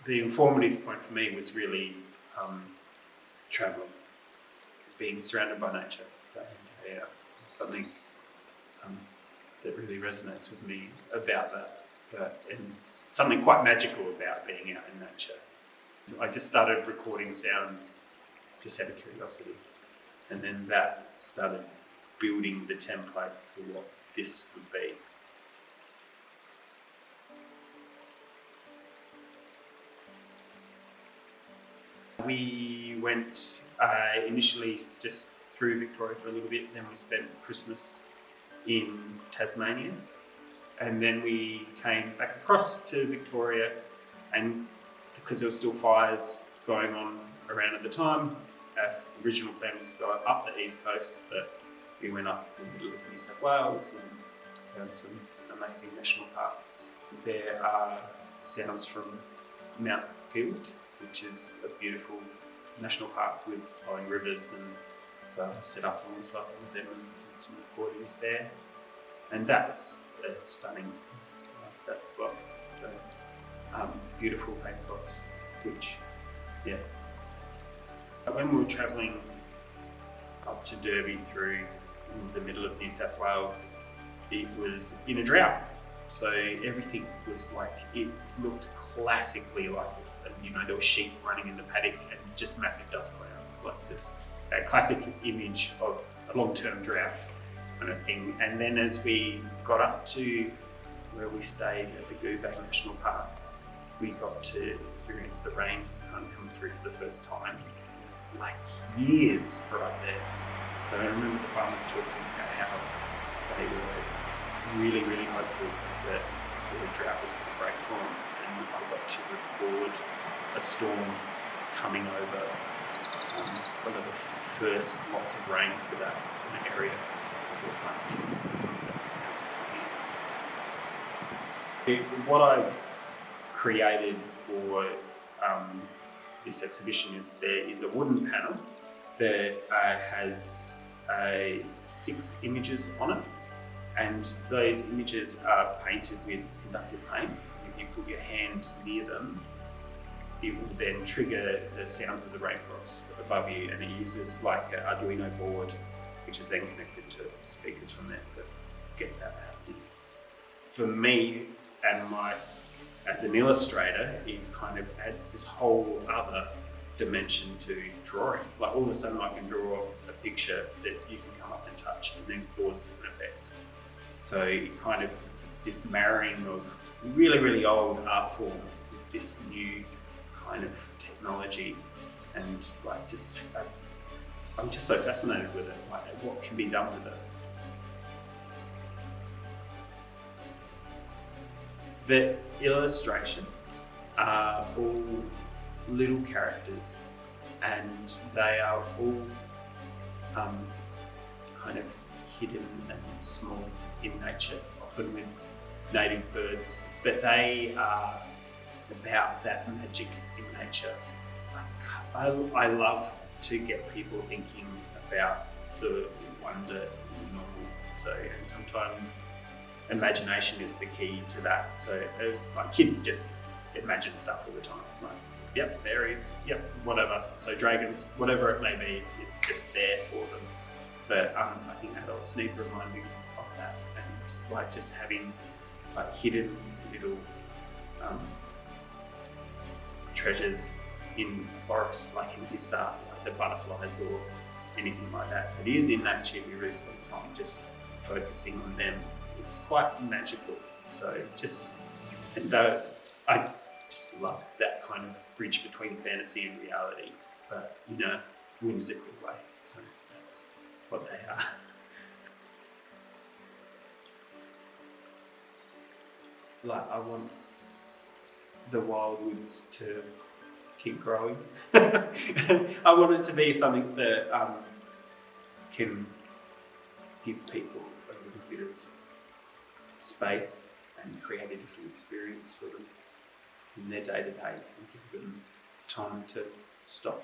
the informative point for me was really travel, being surrounded by nature. Something that really resonates with me about that, and something quite magical about being out in nature. I just started recording sounds just out of curiosity, and then that started building the template for what this would be. We went initially just through Victoria for a little bit, then we spent Christmas in Tasmania, and then we came back across to Victoria, and because there were still fires going on around at the time, our original plan was to go up the east coast, but we went up in the middle of New South Wales and found some amazing national parks. There are sounds from Mount Field, which is a beautiful national park with flowing rivers, and so I set up alongside with them and did some recordings there. And that's stunning, that spot. So beautiful paintbox, which, yeah. When we were travelling up to Derby through the middle of New South Wales, it was in a drought. So everything was like, it looked classically like, there were sheep running in the paddock and just massive dust clouds, like this classic image of a long-term drought kind of thing. And then as we got up to where we stayed at the Goobay National Park, we got to experience the rain come through for the first time, like years for up there. So I remember the farmers talking about how they were really, really hopeful that the drought was going to break for them. And I got to record a storm coming over one of the first lots of rain for that area. So what I've created for this exhibition is there is a wooden panel that has 6 images on it, and those images are painted with conductive paint. If you put your hand near them, it will then trigger the sounds of the rainfrost above you, and it uses like an Arduino board, which is then connected to speakers from there that get that happening. For me and as an illustrator, it kind of adds this whole other dimension to drawing. Like all of a sudden I can draw a picture that you can come up and touch and then cause an effect. So it's this marrying of really, really old art form with this new kind of technology, and I'm just so fascinated with it, like what can be done with it. The illustrations are all little characters, and they are all kind of hidden and small in nature, often with native birds, but they are about that magic in nature. I love to get people thinking about the wonder in the normal. So, and sometimes imagination is the key to that. So, like kids just imagine stuff all the time. Like, yep, fairies, yep, whatever. So dragons, whatever it may be, it's just there for them. But I think adults need reminding of that, and like just having like hidden little treasures in forests, like in Vista, like the butterflies or anything like that. It is in nature, we really spend time just focusing on them. It's quite magical. So I just love that kind of bridge between fantasy and reality, but in a whimsical way. So that's what they are. Like, I want the Wildwoods to keep growing. I want it to be something that can give people a little bit of space and create a different experience for them in their day-to-day, and give them time to stop